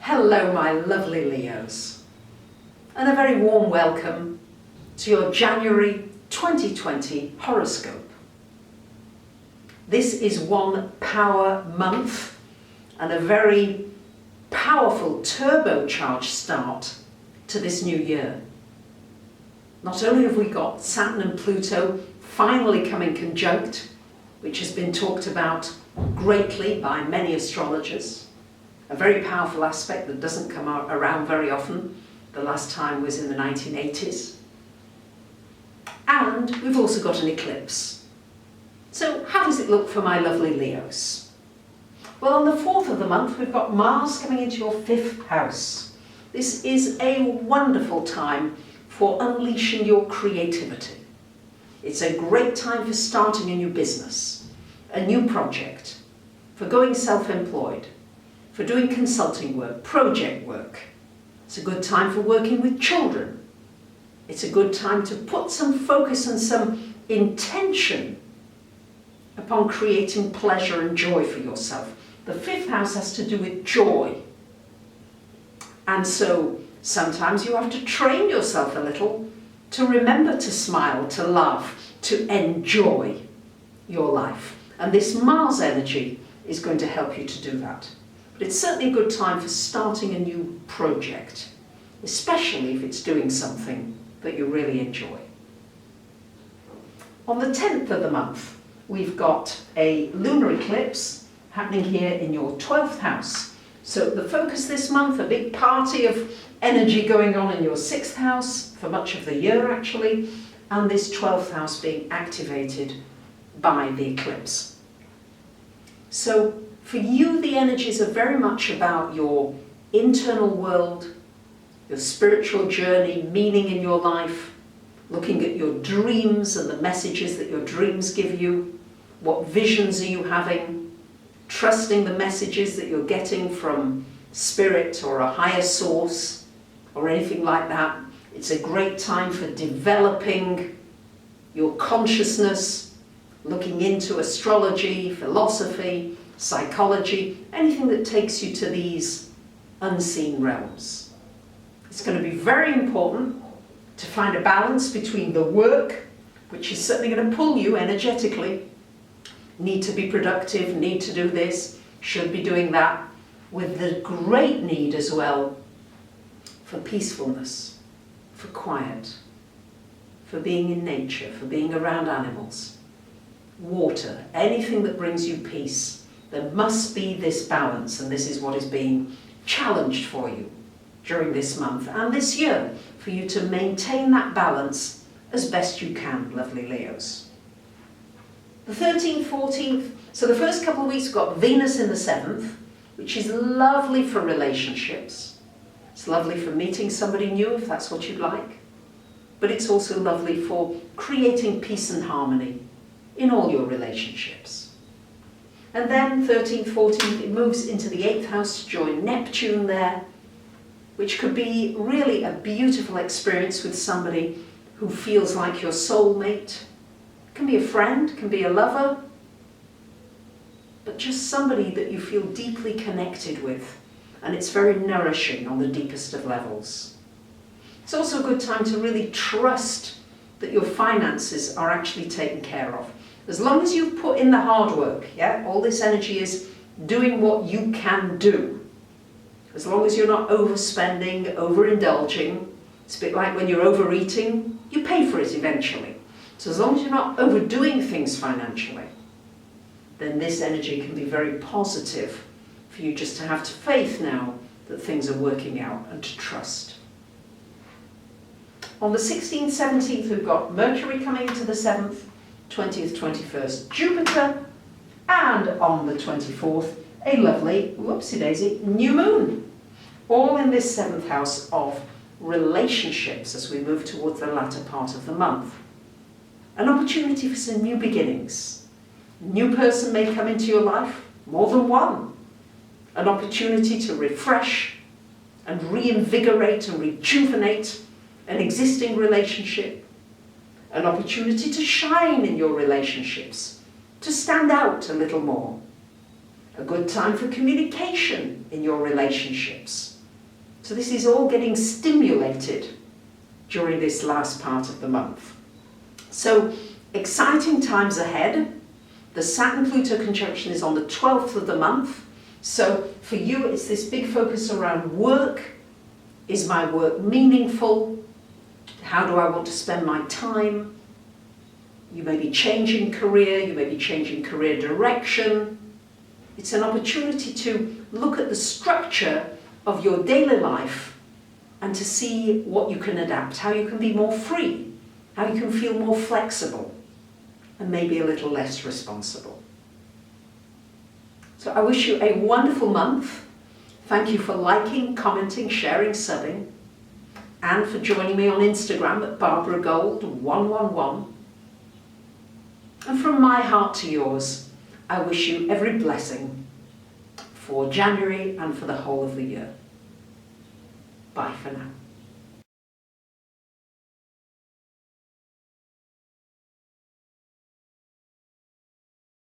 Hello my lovely Leos, and a very warm welcome to your January 2020 horoscope. This is one power month and a very powerful turbocharged start to this new year. Not only have we got Saturn and Pluto finally coming conjunct, which has been talked about greatly by many astrologers, a very powerful aspect that doesn't come around very often. The last time was in the 1980s. And we've also got an eclipse. So how does it look for my lovely Leos? Well, on the 4th of the month, we've got Mars coming into your 5th house. This is a wonderful time for unleashing your creativity. It's a great time for starting a new business, a new project, for going self-employed, for doing consulting work, project work. It's a good time for working with children. It's a good time to put some focus and some intention upon creating pleasure and joy for yourself. The 5th house has to do with joy. And so sometimes you have to train yourself a little to remember to smile, to laugh, to enjoy your life. And this Mars energy is going to help you to do that. But it's certainly a good time for starting a new project, especially if it's doing something that you really enjoy. On the 10th of the month, we've got a lunar eclipse happening here in your 12th house. So the focus this month, a big party of energy going on in your 6th house for much of the year actually, and this 12th house being activated by the eclipse. So for you, the energies are very much about your internal world, your spiritual journey, meaning in your life, looking at your dreams and the messages that your dreams give you. What visions are you having? Trusting the messages that you're getting from spirit or a higher source or anything like that. It's a great time for developing your consciousness, looking into astrology, philosophy, psychology, anything that takes you to these unseen realms. It's going to be very important to find a balance between the work, which is certainly going to pull you energetically, need to be productive, need to do this, should be doing that, with the great need as well for peacefulness, for quiet, for being in nature, for being around animals, water, anything that brings you peace. There must be this balance, and this is what is being challenged for you during this month and this year, for you to maintain that balance as best you can, lovely Leos. The 13th, 14th, so the first couple of weeks we've got Venus in the 7th, which is lovely for relationships. It's lovely for meeting somebody new if that's what you'd like, but it's also lovely for creating peace and harmony in all your relationships. And then 13th, 14th, it moves into the 8th house to join Neptune there, which could be really a beautiful experience with somebody who feels like your soulmate. Can be a friend, can be a lover, but just somebody that you feel deeply connected with, and it's very nourishing on the deepest of levels. It's also a good time to really trust that your finances are actually taken care of. As long as you've put in the hard work, yeah, all this energy is doing what you can do. As long as you're not overspending, overindulging, it's a bit like when you're overeating, you pay for it eventually. So as long as you're not overdoing things financially, then this energy can be very positive for you just to have faith now that things are working out and to trust. On the 16th, 17th, we've got Mercury coming into the 7th, 20th, 21st, Jupiter, and on the 24th, a lovely, whoopsie-daisy, new moon. All in this 7th house of relationships as we move towards the latter part of the month. An opportunity for some new beginnings. A new person may come into your life, more than one. An opportunity to refresh and reinvigorate and rejuvenate an existing relationship. An opportunity to shine in your relationships, to stand out a little more. A good time for communication in your relationships. So this is all getting stimulated during this last part of the month. So exciting times ahead. The Saturn-Pluto conjunction is on the 12th of the month. So for you, it's this big focus around work. Is my work meaningful? How do I want to spend my time? You may be changing career, you may be changing career direction. It's an opportunity to look at the structure of your daily life and to see what you can adapt, how you can be more free, how you can feel more flexible and maybe a little less responsible. So I wish you a wonderful month. Thank you for liking, commenting, sharing, subbing, and for joining me on Instagram at BarbaraGold111. And from my heart to yours, I wish you every blessing for January and for the whole of the year. Bye for now.